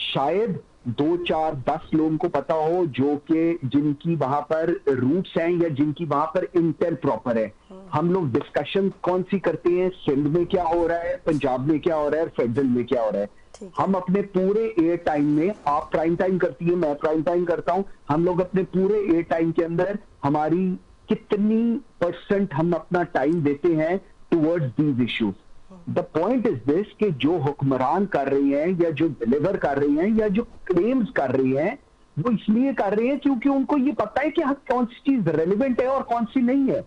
शायद 2, 4, 10 लोगों को पता हो, जो कि जिनकी वहां पर रूट्स हैं या जिनकी वहां पर इंटेल प्रॉपर है। हम लोग डिस्कशन कौन सी करते हैं? सिंध में क्या हो रहा है, पंजाब में क्या हो रहा है, फेडरल में क्या हो रहा है। हम अपने पूरे एयर टाइम में, आप प्राइम टाइम करती है, मैं प्राइम टाइम करता हूं, हम लोग अपने पूरे एयर टाइम के अंदर हमारी कितनी % हम अपना टाइम देते हैं towards these issues? The point is this कि जो हुक्मरान कर रही हैं या जो डिलीवर कर रही हैं या जो क्लेम्स कर रही हैं, वो इसलिए कर रही हैं क्योंकि उनको ये पता है कि हाँ कौन सी चीज रेलेवेंट है और कौन सी नहीं है।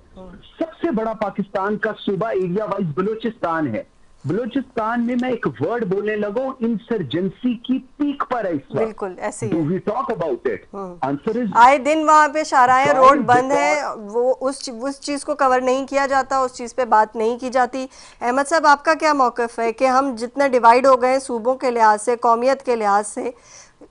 सबसे बड़ा पाकिस्तान का सूबा एरिया वाइज बलूचिस्तान है। बलूचिस्तान में मैं एक वर्ड बोलने लगूं, इंसर्जेंसी की पीक पर है इस वक्त। बिल्कुल ऐसे ही। Do we talk about it? Answer is आए दिन वहाँ पे शाराएं, रोड बंद है, वो उस चीज़ को कवर नहीं किया जाता, उस चीज़ पे बात नहीं की जाती। अहमद साहब, आपका क्या मौक़िफ़ है कि हम जितना डिवाइड हो गए सूबों के लिहाज से, कौमियत के लिहाज से,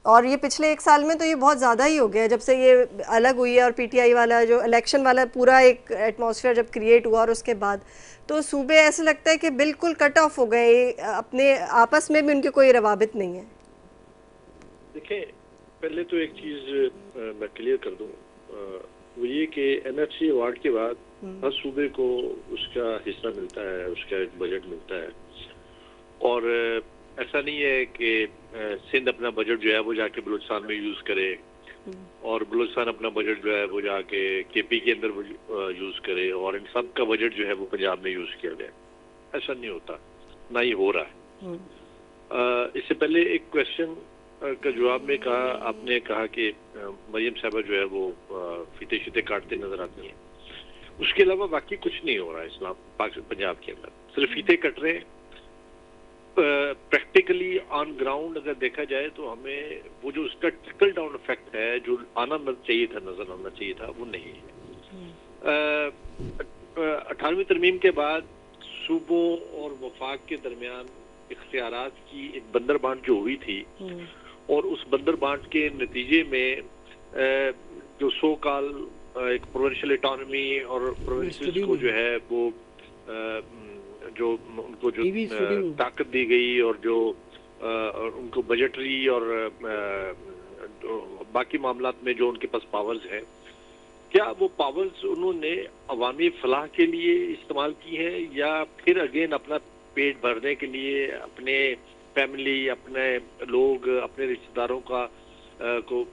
और ये पिछले 1 साल में तो ये बहुत ज़्यादा ही हो गया जब से ये अलग हुई है, और पीटीआई वाला जो इलेक्शन वाला पूरा एक एटमॉस्फेयर जब क्रिएट हुआ, और उसके बाद तो सूबे ऐसे लगता है कि बिल्कुल कट ऑफ हो गए, अपने आपस में भी उनके कोई रवाबित नहीं है। देखिए, पहले तो एक चीज़ मैं क्लियर कर दूं, वो ये कि एनएफसी अवार्ड के बाद हर सूबे को उसका हिस्सा मिलता है, उसका एक बजट मिलता है, और ऐसा नहीं है कि सिंध अपना बजट जो है वो जाके बलूचिस्तान में यूज़ करे, और बलूचिस्तान अपना बजट जो है वो जाके केपी के अंदर यूज़ करे, और इन सब का बजट जो है वो पंजाब में यूज़ किया जाए। ऐसा नहीं होता, ना ही हो रहा है। इससे पहले एक क्वेश्चन का जवाब में कहा, आपने कहा कि मरियम साहबा जो है वो फीते शीते काटते नजर आती हैं। उसके अलावा बाकी कुछ नहीं हो रहा है इस्लाम पंजाब के अंदर, सिर्फ फीते कट रहे हैं। प्रैक्टिकली ऑन ग्राउंड अगर देखा जाए तो हमें वो जो उसका ट्रिकल डाउन इफेक्ट है, जो आना चाहिए था, नजर आना चाहिए था, वो नहीं है। 18वीं तरमीम के बाद सूबों और वफाक के दरमियान इख्तियारात की एक बंदर बांट जो हुई थी, और उस बंदर बांट के नतीजे में जो सो कॉल एक प्रोविंशियल ऑटोनॉमी और प्रोविंसेस को जो है वो जो उनको जो ताकत दी गई, और जो उनको बजटरी और बाकी मामलात में जो उनके पास पावर्स हैं, क्या वो पावर्स उन्होंने अवामी फलाह के लिए इस्तेमाल की है, या फिर अगेन अपना पेट भरने के लिए, अपने फैमिली, अपने लोग, अपने रिश्तेदारों का को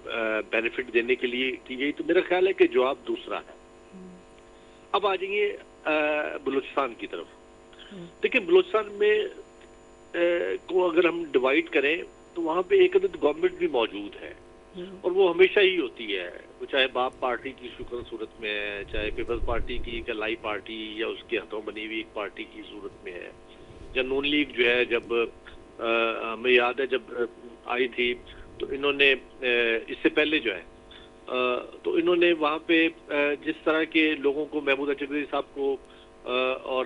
बेनिफिट देने के लिए की गई, तो मेरा ख्याल है कि जवाब दूसरा है। अब आ जाइए बलूचिस्तान की तरफ। देखिए, बलूचिस्तान में को अगर हम डिवाइड करें तो वहाँ पे एक अदद गवर्नमेंट भी मौजूद है, और वो हमेशा ही होती है, वो चाहे बाप पार्टी की सूरत में है, चाहे पीपल्स पार्टी की लाई पार्टी या उसके हाथों बनी हुई एक पार्टी की सूरत में है, या नून लीग जो है, जब हमें याद है जब आई थी तो इन्होंने इससे पहले जो है तो इन्होंने वहाँ पे जिस तरह के लोगों को, महमूदा चौधरी साहब को और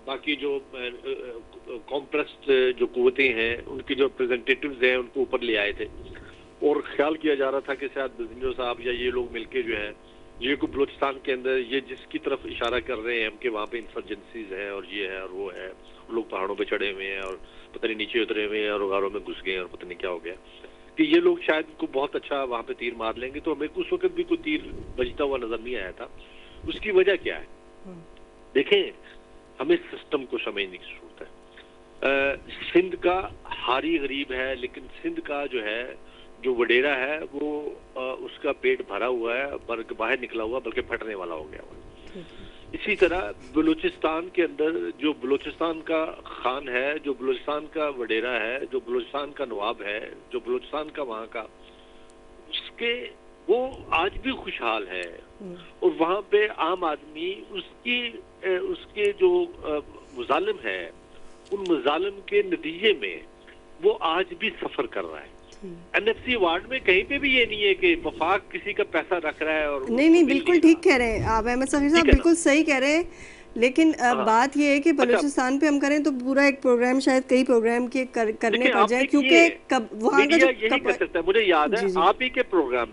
बाकी जो कॉम्प्रेस्ड जो कुव्वतें हैं, उनके जो रिप्रेजेंटेटिव्स हैं, उनको ऊपर ले आए थे, और ख्याल किया जा रहा था कि शायद बिजनियो साहब या ये लोग मिलके जो है, ये को बलूचिस्तान के अंदर ये जिसकी तरफ इशारा कर रहे हैं कि वहाँ पे इंसर्जेंसीज हैं और ये है और वो है, लोग पहाड़ों पे चढ़े हुए हैं और पता नहीं नीचे उतरे हुए हैं और गारों में घुस गए और पता नहीं क्या हो गया, कि ये लोग शायद को बहुत अच्छा वहाँ पे तीर मार लेंगे। तो हमें उस वक्त भी कोई तीर बजता हुआ नजर नहीं आया था। उसकी वजह क्या है? देखें, हमें सिस्टम को समझने की जरूरत है। सिंध का हारी गरीब है, लेकिन सिंध का जो है, जो वडेरा है, वो उसका पेट भरा हुआ है, बल्कि बाहर निकला हुआ, बल्कि फटने वाला हो गया हुआ। इसी तरह बलूचिस्तान के अंदर जो बलूचिस्तान का खान है, जो बलूचिस्तान का वडेरा है, जो बलूचिस्तान का नवाब है, जो बलूचिस्तान का वहाँ का, उसके वो आज भी खुशहाल है, और वहाँ पे आम आदमी उसके जो मुजालिम है, उन मुजालिम के नतीजे में वो आज भी सफर कर रहा है। एनएफसी वार्ड में कहीं पे भी ये नहीं है कि वफाक किसी का पैसा रख रहा है और नहीं, बिल्कुल ठीक कह रहे हैं आप अहमद सफीर साहब, बिल्कुल सही कह रहे हैं। लेकिन बात ये है कि बलूचिस्तान पे हम करें तो पूरा एक प्रोग्राम, शायद कई प्रोग्राम के करने पड़ जाए, क्योंकि वहाँ का जो यही कर सकता है। मुझे याद है आप ही के प्रोग्राम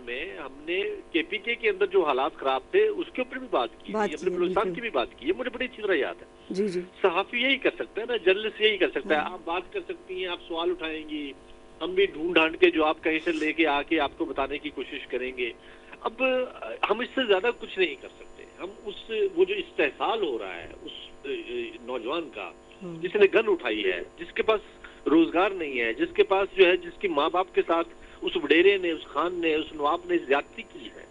में हमने केपीके के अंदर जो हालात खराब थे उसके ऊपर भी बात की, अपने बलूचिस्तान की भी बात की है, मुझे बड़ी अच्छी तरह याद है। जी। सहाफी यही कर सकता है ना, जर्नलिस्ट यही कर सकता है। आप बात कर सकती हैं, आप सवाल उठाएंगी, हम भी ढूंढ ढांड के जो आप कहीं से लेके आके आपको बताने की कोशिश करेंगे। अब हम इससे ज्यादा कुछ नहीं कर सकते। हम वो जो इस्तेहसाल हो रहा है उस नौजवान का, जिसने गन उठाई है, जिसके पास रोजगार नहीं है, जिसके पास जो है, जिसकी माँ बाप के साथ उस वडेरे ने, उस खान ने, उस नवाब ने ज्यादती की है,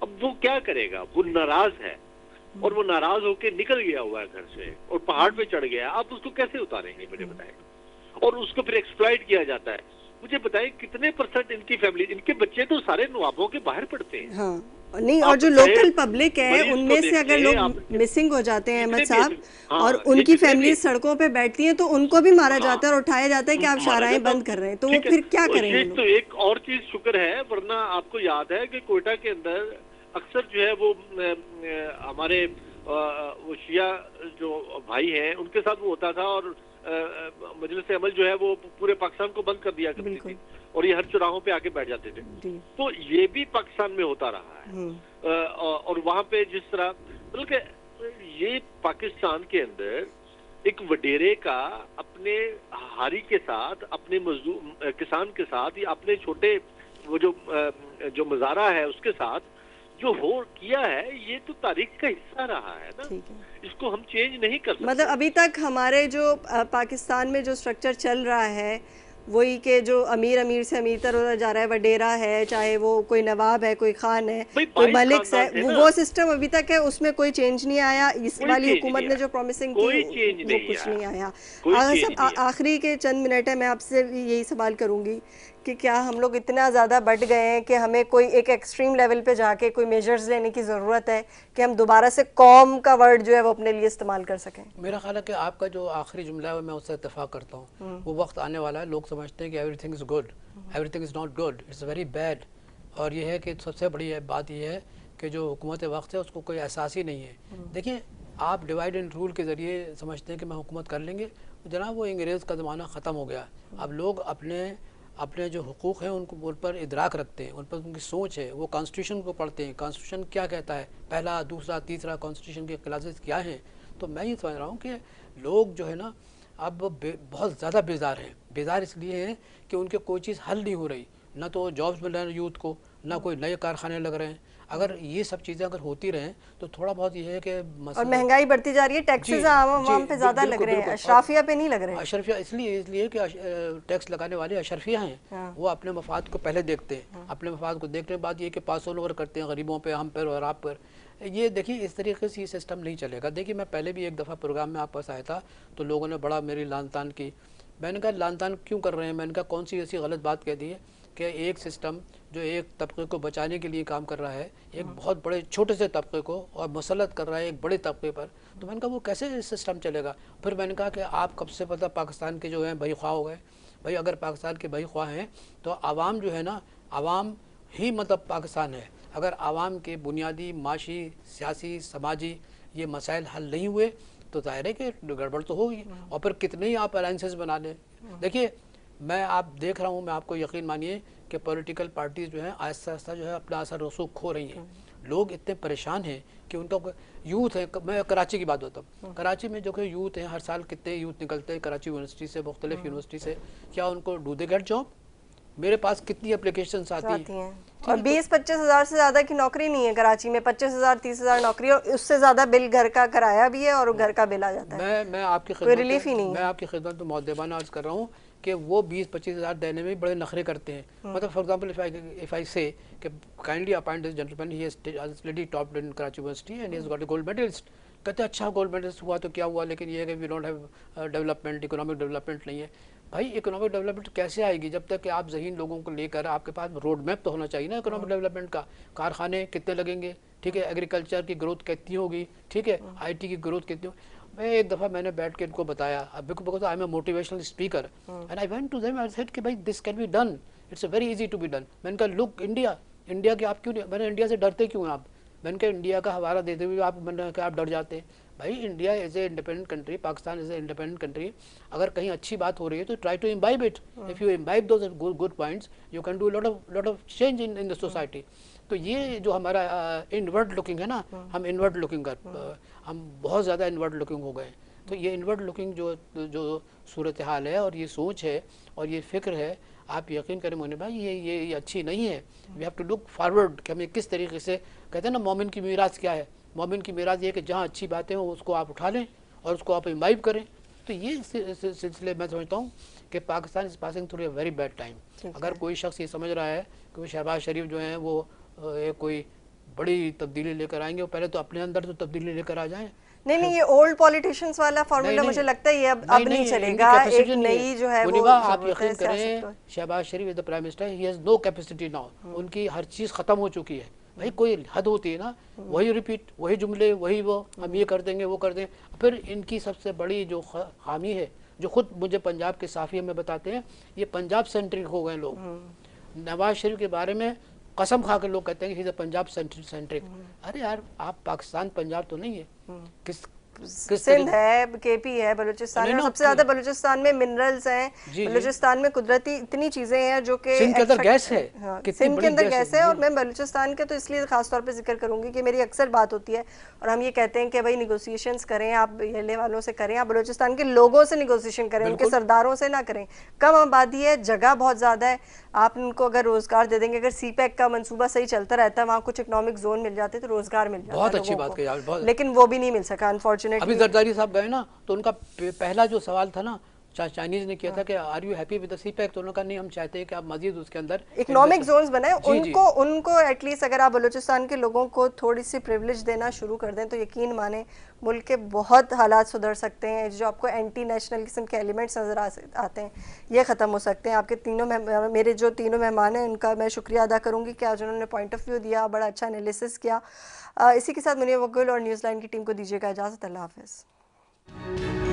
अब वो क्या करेगा? वो नाराज है, और वो नाराज होकर निकल गया हुआ है घर से और पहाड़ पे चढ़ गया। आप उसको कैसे उतारेंगे, मुझे बताएगा? और उसको फिर एक्सप्लॉइट किया जाता है। मुझे बताएं कितने परसेंट इनकी फैमिली, इनके बच्चे तो सारे नवाबों के बाहर पढ़ते हैं। हाँ, नहीं, और जो लोकल पब्लिक है उनमें से अगर लोग मिसिंग हो जाते हैं अहमद साहब, और उनकी फैमिली सड़कों पे बैठती है, तो उनको भी मारा जाता है और उठाया जाता है कि आप शाहराहें बंद कर रहे हैं, तो वो फिर क्या करेंगे? तो एक और चीज शुक्र है, वरना आपको याद है कि कोयटा के अंदर अक्सर जो है वो हमारे वो शिया जो भाई हैं उनके साथ वो होता था, और मजलिस अमल जो है वो पूरे पाकिस्तान को बंद कर दिया करती थी, और ये हर चौराहों पे आके बैठ जाते थे। तो ये भी पाकिस्तान में होता रहा है। और वहां पे जिस तरह, बल्कि ये पाकिस्तान के अंदर एक वडेरे का अपने हारी के साथ, अपने मजदूर किसान के साथ, या अपने छोटे वो जो मजारा है उसके साथ जो हो किया है, ये तो तारीख का हिस्सा रहा है ना, इसको हम चेंज नहीं कर सकते। मतलब अभी तक हमारे जो पाकिस्तान में जो स्ट्रक्चर चल रहा है, वही के जो अमीर से अमीर तर होता जा रहा है, वडेरा है, चाहे वो कोई नवाब है, कोई खान है, कोई मलिक है, वो सिस्टम अभी तक है, उसमें कोई चेंज नहीं आया। इस वाली हुकूमत ने जो प्रॉमिसिंग की वो कुछ नहीं आया। आखिरी के चंद मिनट है, मैं आपसे यही सवाल करूंगी कि क्या हम लोग इतना ज़्यादा बढ़ गए हैं कि हमें कोई एक एक्सट्रीम लेवल पे जाके कोई मेजर्स लेने की ज़रूरत है कि हम दोबारा से कौम का वर्ड जो है वो अपने लिए इस्तेमाल कर सकें? मेरा ख्याल है कि आपका जो आखिरी जुमला है मैं उससे इत्तेफाक करता हूँ। वो वक्त आने वाला है, लोग समझते हैं कि everything is good, everything is not good, it's very bad. और ये है कि सबसे बड़ी बात यह है कि जो हुकूमत वक्त है उसको कोई एहसास ही नहीं है। देखिए, आप डिवाइड एंड रूल के ज़रिए समझते हैं कि मैं हुकूमत कर लेंगे, जनाब वो अंग्रेज़ का ज़माना ख़त्म हो गया। अब लोग अपने जो हुकूक़ हैं उनको उन पर इदराक रखते हैं, उन पर उनकी सोच है, वो कॉन्स्टिट्यूशन को पढ़ते हैं, कॉन्स्टिट्यूशन क्या कहता है, पहला दूसरा तीसरा कॉन्स्टिट्यूशन के क्लासेस क्या हैं। तो मैं ये समझ रहा हूँ कि लोग जो है ना अब बहुत ज़्यादा बेजार हैं। बेजार इसलिए हैं कि उनके कोई चीज़ हल नहीं हो रही, ना तो जॉब्स मिल रहे हैं यूथ को, ना कोई नए कारखाने लग रहे हैं। अगर ये सब चीज़ें अगर होती रहें तो थोड़ा बहुत ये है कि और महंगाई बढ़ती जा रही है, टैक्सेस आवाम पे ज़्यादा लग रहे हैं, अशराफिया पे नहीं लग रहे हैं। अशरफिया इसलिए कि टैक्स लगाने वाले अशरफिया हैं, वो अपने मफाद को पहले देखते हैं। अपने मफाद को देखने के बाद ये कि पास ओवर करते हैं गरीबों पे, हम पर और आप पर। ये देखिए इस तरीके से ये सिस्टम नहीं चलेगा। देखिए मैं पहले भी एक दफ़ा प्रोग्राम में आप पास आया था तो लोगों ने बड़ा मेरी लान तान की। मैंने कहा लान तान क्यों कर रहे हैं? मैंने कहा कौन सी ऐसी गलत बात कह दी है कि एक सिस्टम जो एक तबके को बचाने के लिए काम कर रहा है, एक बहुत बड़े छोटे से तबके को, और मुसलत कर रहा है एक बड़े तबके पर, तो मैंने कहा वो कैसे सिस्टम चलेगा? फिर मैंने कहा कि आप कब से पता पाकिस्तान के जो हैं भाई ख्वाह हो गए? भाई अगर पाकिस्तान के भाई ख्वाह हैं तो आवाम जो है ना, आवाम ही मतलब पाकिस्तान है। अगर आवाम के बुनियादी माशी, सियासी, समाजी ये मसाइल हल नहीं हुए तो जाहिर है कि गड़बड़ तो होगी। और फिर कितने ही आप अलायंसेस बना लें। देखिए मैं आप देख रहा हूँ, मैं आपको यकीन मानिए कि पॉलिटिकल पार्टीज जो हैं आहिस्ता आहिस्ता जो है अपना असर रसूख खो रही हैं। लोग इतने परेशान हैं कि उनका यूथ है, मैं कराची की बात होता हूँ, कराची में जो कि यूथ हैं, हर साल कितने यूथ निकलते हैं कराची यूनिवर्सिटी से, मुख्तलिफ यूनिवर्सिटी से, क्या उनको डू दे गेट जॉब? मेरे पास कितनी एप्लीकेशंस आती हैं और 20-25 हज़ार से ज़्यादा की नौकरी नहीं है कराची में। 25,000-30,000 नौकरी, और उससे ज़्यादा बिल घर का किराया भी है और घर का बिल आ जाता है। मैं आपकी कोई रिलीफ ही नहीं। मैं आपकी खिदमत में मुअद्दबाना अर्ज़ कर रहा हूँ कि वो 20-25 हज़ार देने में बड़े नखरे करते हैं। मतलब for example if I say कि kindly appoint this gentleman, he has studied top in Karachi university and he has got a gold medalist. कहते हैं अच्छा गोल्ड मेडलिस्ट हुआ तो क्या हुआ, लेकिन ये है कि we don't have development, economic development नहीं है। भाई इकोनॉमिक डेवलपमेंट कैसे आएगी जब तक कि आप ज़हीन लोगों को लेकर आपके पास रोड मैप तो होना चाहिए ना इकोनॉमिक डेवलपमेंट का। कारखाने कितने लगेंगे, ठीक है, एग्रीकल्चर की ग्रोथ कितनी होगी, ठीक है, आईटी की ग्रोथ कितनी होगी। मैं एक दफ़ा मैंने बैठ के इनको बताया, because I am a motivational speaker and I went to them, I said कि भाई this can be done, it's a very easy to be done. मैंने कहा लुक इंडिया के आप क्यों नहीं, मैंने इंडिया से डरते क्यों हैं आप? मैंने कहा इंडिया का हवाला देते हुए आप, मैंने कहा आप डर जाते हैं। भाई India is a independent country, Pakistan is a independent country. अगर कहीं अच्छी बात हो रही है तो try to imbibe it. If you imbibe those good points you can do lot of change in the society. तो ये जो हमारा इनवर्ड लुकिंग है ना, हम इनवर्ड लुकिंग हम बहुत ज़्यादा इनवर्ड लुकिंग हो गए। तो ये इनवर्ड लुकिंग जो सूरत हाल है और ये सोच है और ये फ़िक्र है, आप यकीन करें मोहन भाई ये अच्छी नहीं है। We have to look forward कि हमें किस तरीके से, कहते हैं ना मोमिन की मीरास क्या है, मोमिन की मीरास ये कि जहाँ अच्छी बातें हो उसको आप उठा लें और उसको आप इम्बाइब करें। तो ये सिलसिले मैं समझता हूँ कि Pakistan is passing through a very bad time. अगर कोई शख्स ये समझ रहा है कि वो शहबाज शरीफ जो हैं वो कोई बड़ी तब्दीली लेकर आएंगे, वो पहले तो अपने अंदर तो तब्दीली लेकर आ जाएं। नहीं, ये ओल्ड पॉलिटिशियंस वाला फॉर्मूला मुझे लगता है ये अब नहीं चलेगा। एक नई जो है वो, आप यकीन करें Shahbaz Sharif is the prime minister, he has no capacity now. उनकी हर चीज़ ख़त्म हो चुकी है। भाई कोई हद होती है ना, वही रिपीट, वही जुमले, वही वो, हम ये कर देंगे वो कर देंगे। फिर इनकी सबसे बड़ी जो खामी है, जो खुद मुझे पंजाब के साफिया में बताते हैं, ये पंजाब सेंट्रिक हो गए लोग। नवाज शरीफ के बारे में कसम खा के लोग कहते हैं कि पंजाब सेंट्रिक। अरे यार आप पाकिस्तान पंजाब तो नहीं है, किस सिंध है, केपी है, बलूचिस्तान है, सबसे ज्यादा बलूचिस्तान में मिनरल्स हैं, बलूचिस्तान में कुदरती इतनी चीजें हैं जो कि सिंध के अंदर गैस है, सिंध के अंदर गैस है। और मैं बलूचिस्तान के तो इसलिए खास तौर पे जिक्र करूंगी कि मेरी अक्सर बात होती है और हम ये कहते हैं कि भाई निगोसिएशंस करें, आप येले वालों से करें, आप बलूचिस्तान के लोगों से निगोसिएशन करें, उनके सरदारों से ना करें। कम आबादी है, जगह बहुत ज्यादा है, आप उनको अगर रोजगार दे देंगे, अगर सीपैक का मंसूबा सही चलता रहता है, वहाँ कुछ इकोनॉमिक जोन मिल जाते तो रोजगार मिल जाता। बहुत अच्छी बात कही, लेकिन वो भी नहीं मिल सका अनफॉर्चुनेटली। अभी जरदारी साहब गए ना तो उनका पहला जो सवाल था ना, चाइनीज ने किया था कि are you happy with the CPEC, तो उन्होंने कहा नहीं हम चाहते हैं कि आप मजीद उसके अंदर इकोनॉमिक जोन्स बनाएं। उनको एटलीस्ट अगर आप बलूचिस्तान के लोगों को थोड़ी सी प्रिविलेज देना शुरू कर दें तो यकीन माने मुल्क के बहुत हालात सुधर सकते हैं। जो आपको एंटी नेशनल किस्म के एलिमेंट्स नज़र आते हैं ये ख़त्म हो सकते हैं। आपके मेरे जो तीनों मेहमान हैं उनका मैं शुक्रिया अदा करूँगी कि आज उन्होंने पॉइंट ऑफ व्यू दिया, बड़ा अच्छा एनालिसिस किया। इसी के साथ मुनीर वकील और न्यूज़ लाइन की टीम को दीजिएगा इजाज़त। अल्लाह हाफ़िज़।